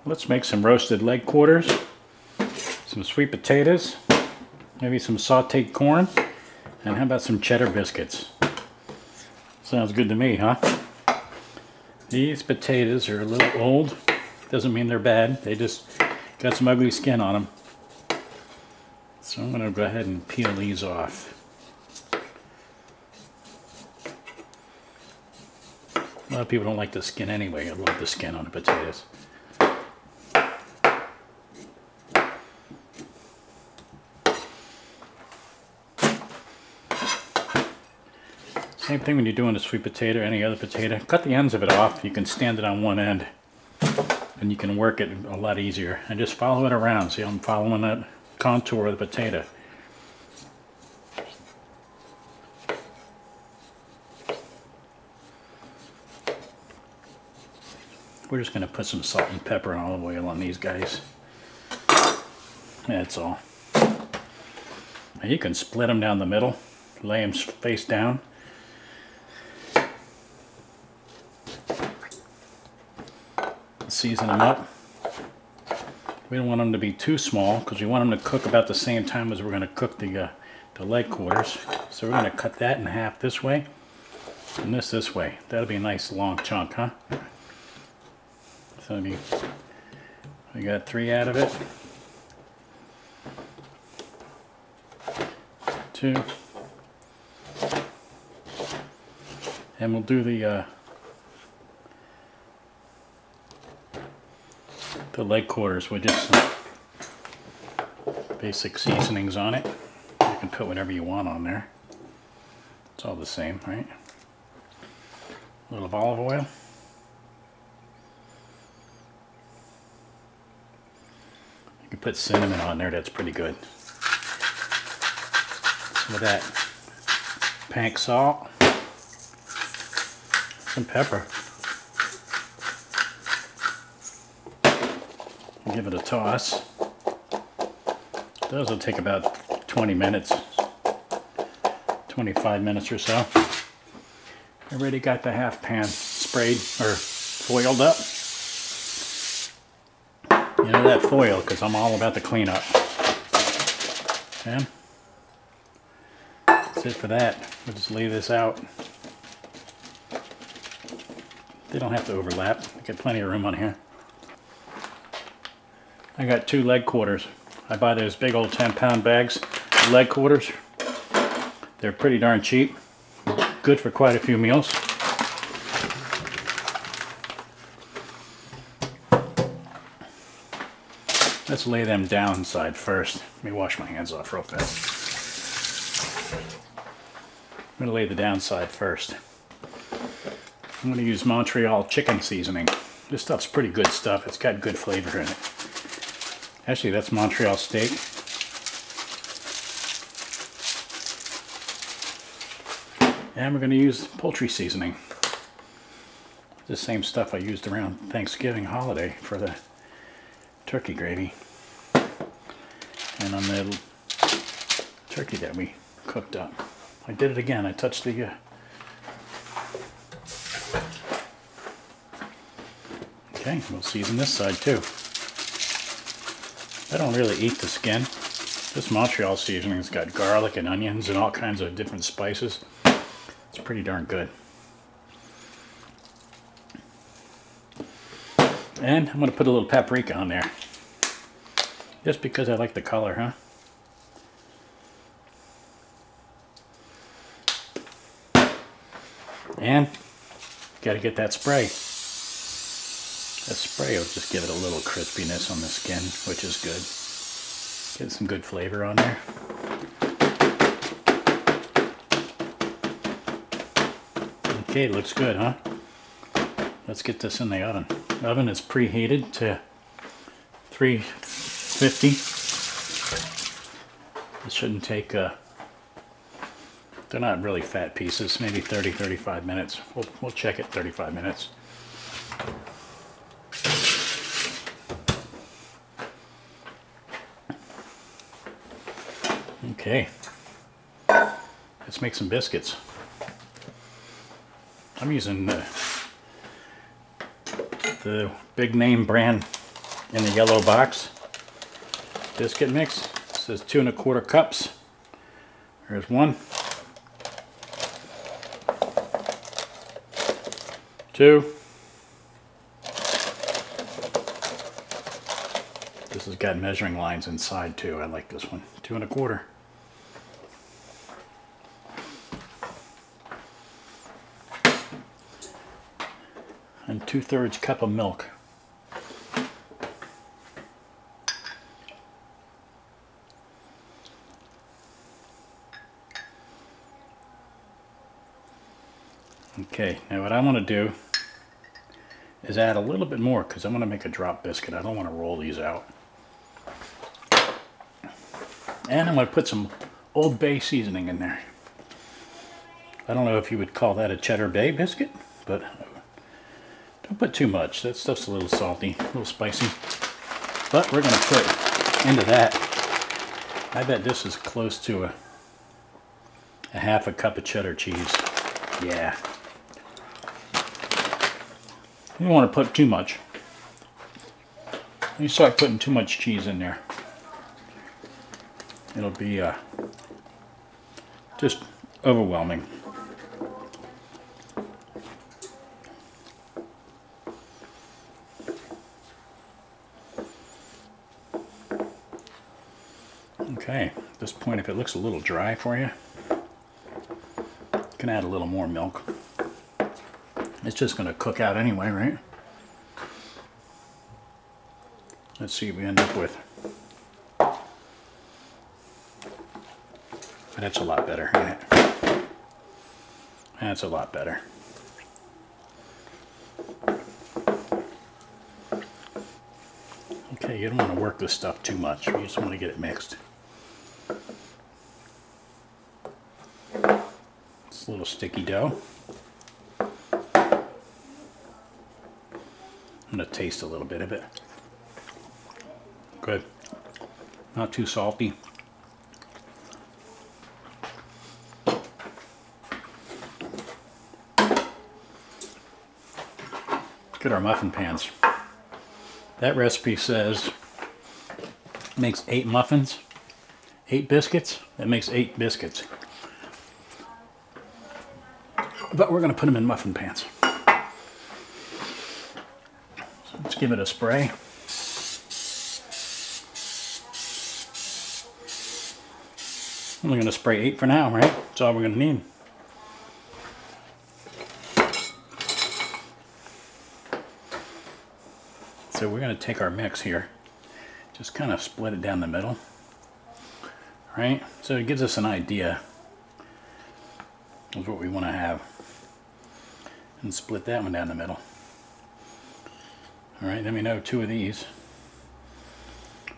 let's make some roasted leg quarters, some sweet potatoes, maybe some sauteed corn, and how about some cheddar biscuits? Sounds good to me, huh? These potatoes are a little old. Doesn't mean they're bad. They just got some ugly skin on them. So I'm going to go ahead and peel these off. A lot of people don't like the skin anyway. I love the skin on the potatoes. Same thing when you're doing a sweet potato or any other potato. Cut the ends of it off. You can stand it on one end and you can work it a lot easier. And just follow it around. See, I'm following that contour of the potato. We're just going to put some salt and pepper and olive oil on these guys. That's all. Now you can split them down the middle, lay them face down. Season them up. We don't want them to be too small because we want them to cook about the same time as we're going to cook the leg quarters. So we're going to cut that in half this way and this way. That'll be a nice long chunk, huh? So we got 3 out of it. 2. And we'll do the leg quarters with just some basic seasonings on it. You can put whatever you want on there. It's all the same, right? A little of olive oil. You can put cinnamon on there, that's pretty good. Some of that pink salt. Some pepper. Give it a toss. Those will take about 20 minutes, 25 minutes or so. I already got the half pan sprayed or foiled up. You know that foil because I'm all about the cleanup. Okay. That's it for that. We'll just lay this out. They don't have to overlap. I got plenty of room on here. I got 2 leg quarters. I buy those big old 10-pound bags of leg quarters. They're pretty darn cheap. Good for quite a few meals. Let's lay them downside first. Let me wash my hands off real fast. I'm going to lay the downside first. I'm going to use Montreal chicken seasoning. This stuff's pretty good stuff. It's got good flavor in it. Actually, that's Montreal steak. And we're going to use poultry seasoning. The same stuff I used around Thanksgiving holiday for the turkey gravy. And on the turkey that we cooked up. I did it again. I touched the... Okay, we'll season this side too. I don't really eat the skin. This Montreal seasoning's got garlic and onions and all kinds of different spices. It's pretty darn good. And I'm going to put a little paprika on there. Just because I like the color, huh? And got to get that spray. That spray will just give it a little crispiness on the skin, which is good. Get some good flavor on there. Okay, looks good, huh? Let's get this in the oven. The oven is preheated to 350. It shouldn't take, they're not really fat pieces, maybe 30-35 minutes. We'll check it 35 minutes. Okay, let's make some biscuits. I'm using the big name brand in the yellow box biscuit mix. It says 2 1/4 cups. There's 1, 2. This has got measuring lines inside too. I like this one. 2 1/4. And 2/3 cup of milk. Okay, now what I want to do is add a little bit more because I'm going to make a drop biscuit. I don't want to roll these out. And I'm going to put some Old Bay seasoning in there. I don't know if you would call that a Cheddar Bay biscuit, but don't put too much. That stuff's a little salty, a little spicy. But we're going to put into that, I bet this is close to a 1/2 cup of cheddar cheese. Yeah. You don't want to put too much. You start putting too much cheese in there, it'll be just overwhelming. Okay, at this point, if it looks a little dry for you, you can add a little more milk. It's just going to cook out anyway, right? Let's see what we end up with. That's a lot better, isn't it? That's a lot better. Okay, you don't want to work this stuff too much. You just want to get it mixed. It's a little sticky dough. I'm going to taste a little bit of it. Good. Not too salty. Look at our muffin pans. That recipe says it makes 8 muffins, 8 biscuits. That makes 8 biscuits. But we're going to put them in muffin pans. So let's give it a spray. I'm going to spray 8 for now, right? That's all we're going to need. So we're going to take our mix here, just kind of split it down the middle, right? So it gives us an idea of what we want to have, and split that one down the middle. All right, then we know 2 of these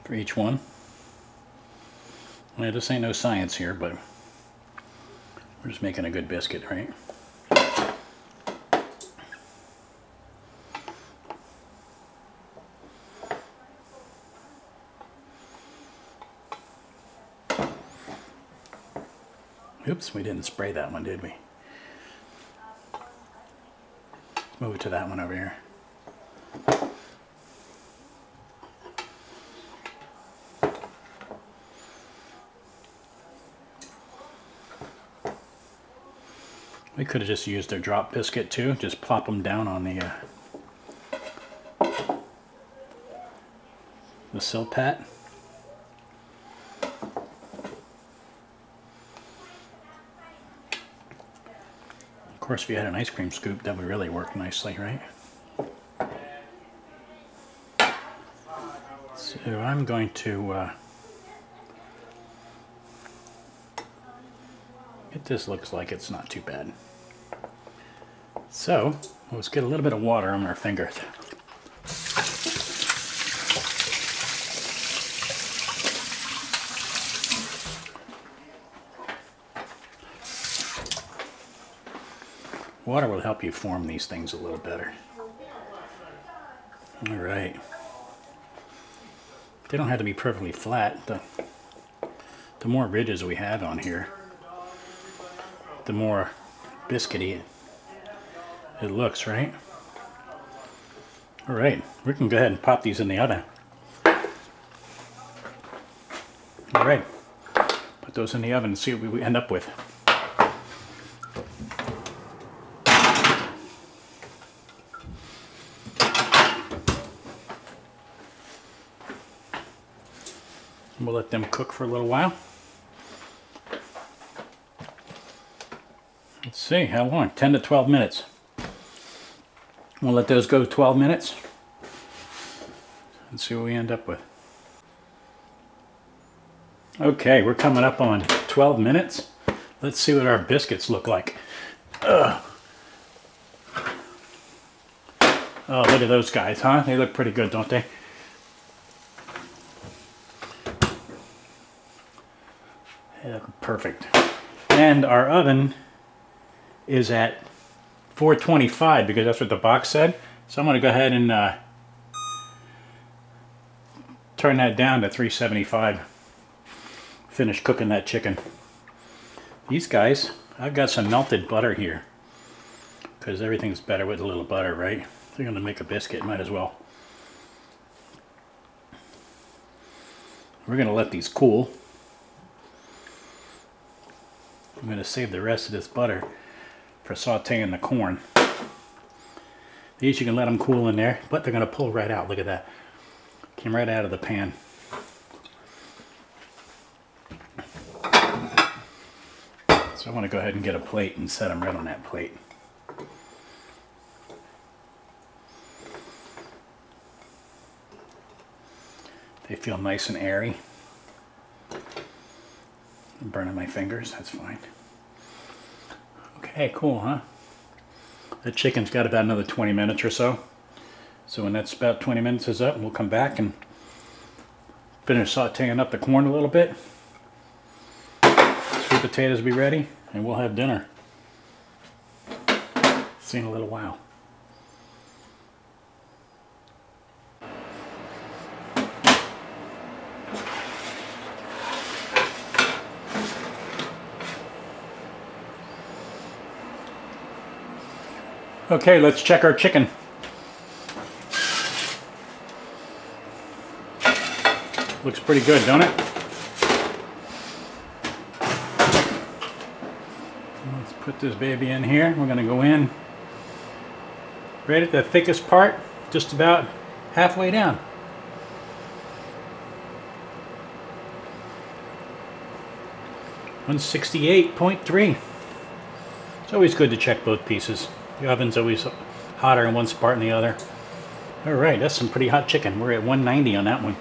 for each one. Well, this ain't no science here, but we're just making a good biscuit, right? Oops, we didn't spray that one, did we? Move it to that one over here. We could have just used their drop biscuit too. Just plop them down on the sill pat. Of course, if you had an ice cream scoop, that would really work nicely, right? So I'm going to this looks like it's not too bad. So let's get a little bit of water on our finger. Water will help you form these things a little better. All right. They don't have to be perfectly flat. The more ridges we have on here, the more biscuity it looks, right? All right, we can go ahead and pop these in the oven. those in the oven and see what we end up with. We'll let them cook for a little while. Let's see, how long? 10 to 12 minutes. We'll let those go 12 minutes and see what we end up with. Okay, we're coming up on 12 minutes. Let's see what our biscuits look like. Ugh. Oh, look at those guys, huh? They look pretty good, don't they? They look perfect. And our oven is at 425 because that's what the box said. So I'm going to go ahead and turn that down to 375. Finish cooking that chicken. These guys, I've got some melted butter here because everything's better with a little butter, right? If you're going to make a biscuit, might as well. We're going to let these cool. I'm going to save the rest of this butter for sauteing the corn. These you can let them cool in there, but they're going to pull right out. Look at that. Came right out of the pan. So I want to go ahead and get a plate and set them right on that plate. They feel nice and airy. I'm burning my fingers, that's fine. Okay, cool, huh? The chicken's got about another 20 minutes or so. So when that's about 20 minutes is up, we'll come back and finish sauteing up the corn a little bit. Sweet potatoes will be ready, and we'll have dinner. See you in a little while. Okay, let's check our chicken. Looks pretty good, don't it? Let's put this baby in here. We're going to go in right at the thickest part, just about halfway down. $168.3. It's always good to check both pieces. The oven's always hotter in one part than the other. Alright, that's some pretty hot chicken. We're at 190 on that one.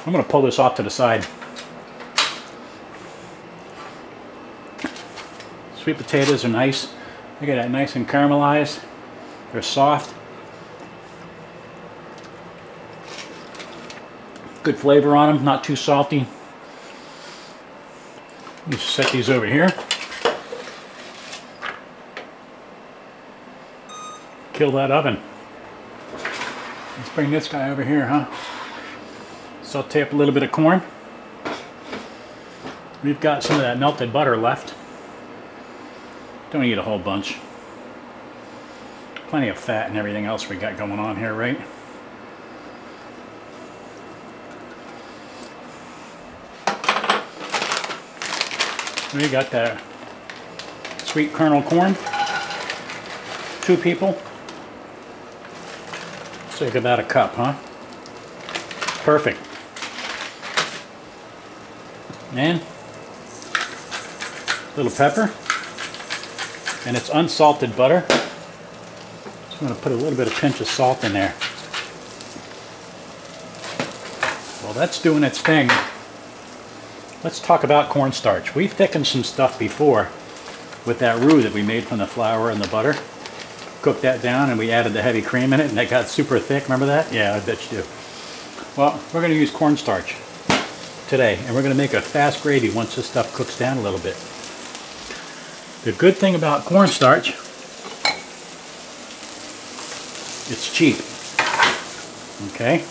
I'm going to pull this off to the side. Sweet potatoes are nice. Look at that, nice and caramelized. They're soft. Good flavor on them, not too salty. Let me set these over here. Kill that oven. Let's bring this guy over here, huh? Saute up a little bit of corn. We've got some of that melted butter left. Don't eat a whole bunch. Plenty of fat and everything else we got going on here, right? We got that sweet kernel corn. 2 people. So about a cup, huh? Perfect. And a little pepper. And it's unsalted butter. So I'm going to put a little bit of pinch of salt in there. Well, that's doing its thing. Let's talk about cornstarch. We've thickened some stuff before with that roux that we made from the flour and the butter. Cooked that down and we added the heavy cream in it and that got super thick. Remember that? Yeah, I bet you do. Well, we're going to use cornstarch today and we're going to make a fast gravy once this stuff cooks down a little bit. The good thing about cornstarch, it's cheap. Okay?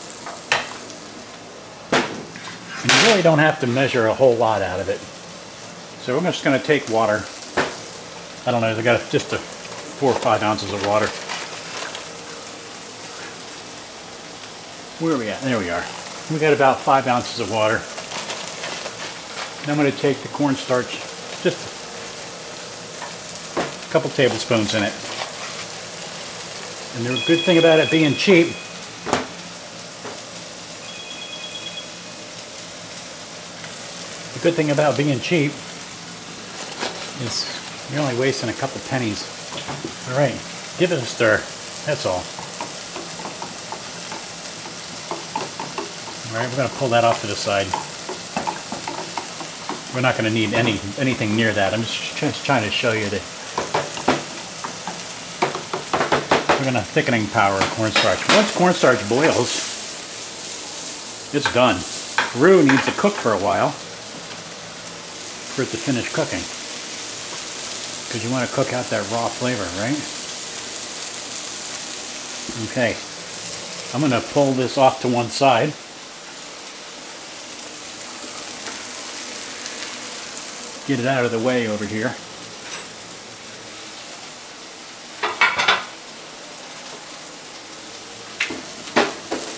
And you really don't have to measure a whole lot out of it. So we're just going to take water. I don't know, I got just 4 or 5 ounces of water. Where are we at? There we are. We got about 5 ounces of water. I'm going to take the cornstarch, just a couple tablespoons in it. And the good thing about it being cheap, is you're only wasting a couple pennies. Alright, give it a stir. That's all. Alright, we're going to pull that off to the side. We're not going to need anything near that. I'm just trying to show you that we're going to thickening power of cornstarch. Once cornstarch boils, it's done. Roux needs to cook for a while for it to finish cooking. Because you want to cook out that raw flavor, right? Okay. I'm going to pull this off to one side. Get it out of the way over here.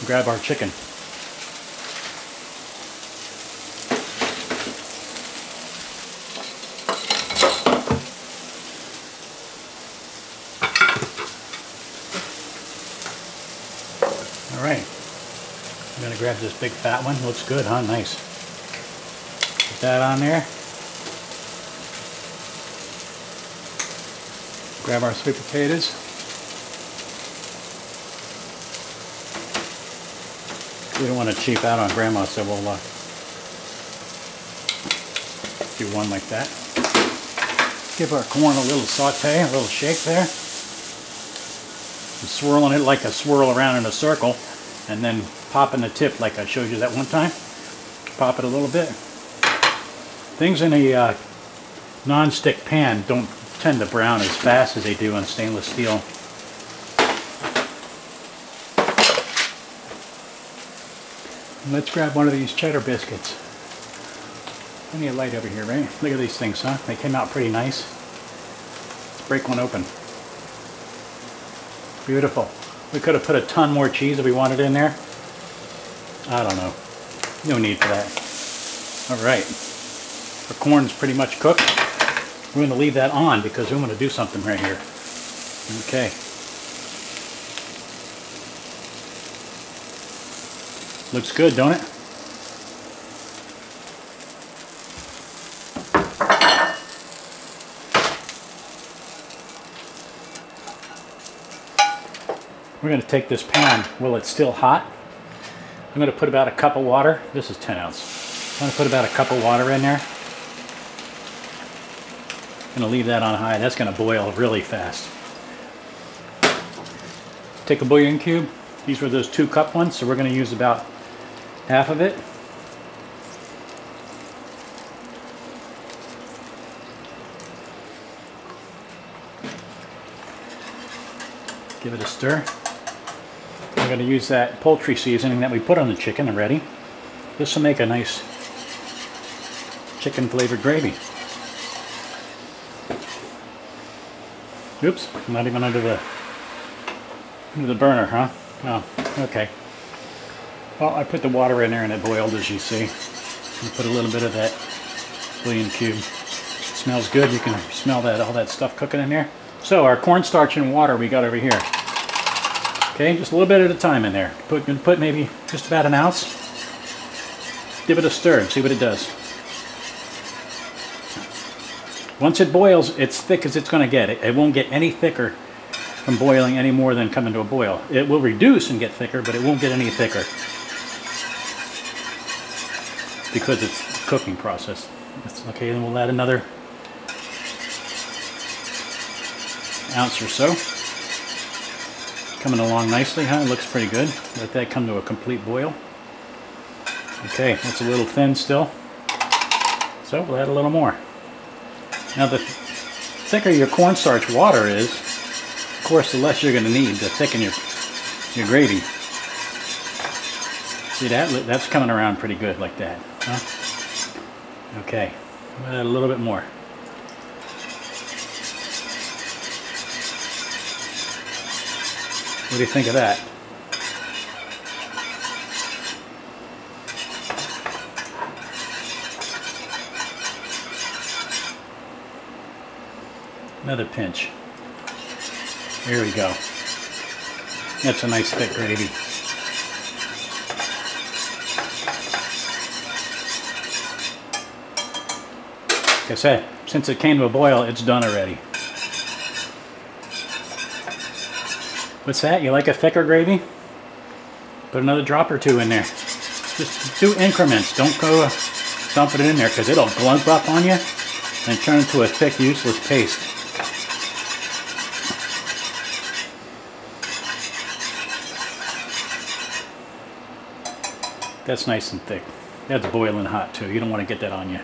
Grab our chicken. Alright. I'm going to grab this big fat one. Looks good, huh? Nice. Put that on there. Grab our sweet potatoes. We don't want to cheap out on Grandma, so we'll do one like that. Give our corn a little saute, a little shake there. And swirling it like a swirl around in a circle, and then popping the tip like I showed you that one time. Pop it a little bit. Things in a non-stick pan don't tend to brown as fast as they do on stainless steel. And let's grab one of these cheddar biscuits. Plenty of light over here, right? Look at these things, huh? They came out pretty nice. Let's break one open. Beautiful. We could have put a ton more cheese if we wanted in there. I don't know. No need for that. Alright. Our corn's pretty much cooked. We're going to leave that on because we're going to do something right here. Okay. Looks good, don't it? We're going to take this pan while it's still hot. I'm going to put about a cup of water. This is 10 ounce. I'm going to put about a cup of water in there. I'm going to leave that on high. That's going to boil really fast. Take a bouillon cube. These were those 2-cup ones, so we're going to use about half of it. Give it a stir. We're going to use that poultry seasoning that we put on the chicken already. This will make a nice chicken flavored gravy. Oops, not even under the burner, huh? Oh, okay. Well, I put the water in there and it boiled, as you see. I put a little bit of that bouillon cube. It smells good. You can smell that, all that stuff cooking in there. So our cornstarch and water we got over here. Okay, just a little bit at a time in there. Put maybe just about an ounce. Give it a stir and see what it does. Once it boils, it's thick as it's going to get. It won't get any thicker from boiling any more than coming to a boil. It will reduce and get thicker, but it won't get any thicker because it's a cooking process. Okay, then we'll add another ounce or so. Coming along nicely, huh? It looks pretty good. Let that come to a complete boil. Okay, it's a little thin still, so we'll add a little more. Now the thicker your cornstarch water is, of course the less you're going to need to thicken your gravy. See that? That's coming around pretty good like that. Huh? Okay, we'll add a little bit more. What do you think of that? Another pinch. There we go. That's a nice thick gravy. Like I said, since it came to a boil, it's done already. What's that? You like a thicker gravy? Put another drop or two in there. Just do increments. Don't go dump it in there because it'll glump up on you and turn into a thick, useless paste. That's nice and thick. That's boiling hot too. You don't want to get that on you.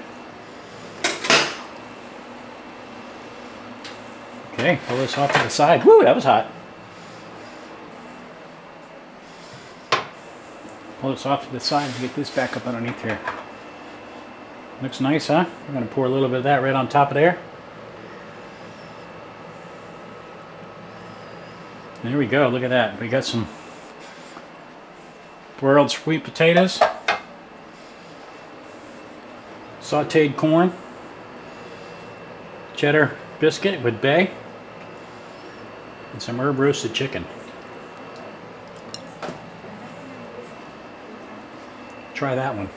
Okay, pull this off to the side. Woo, that was hot. Pull this off to the side and get this back up underneath here. Looks nice, huh? I'm going to pour a little bit of that right on top of there. There we go. Look at that. We got some broiled sweet potatoes, sauteed corn, cheddar biscuit with bay, and some herb roasted chicken. Try that one.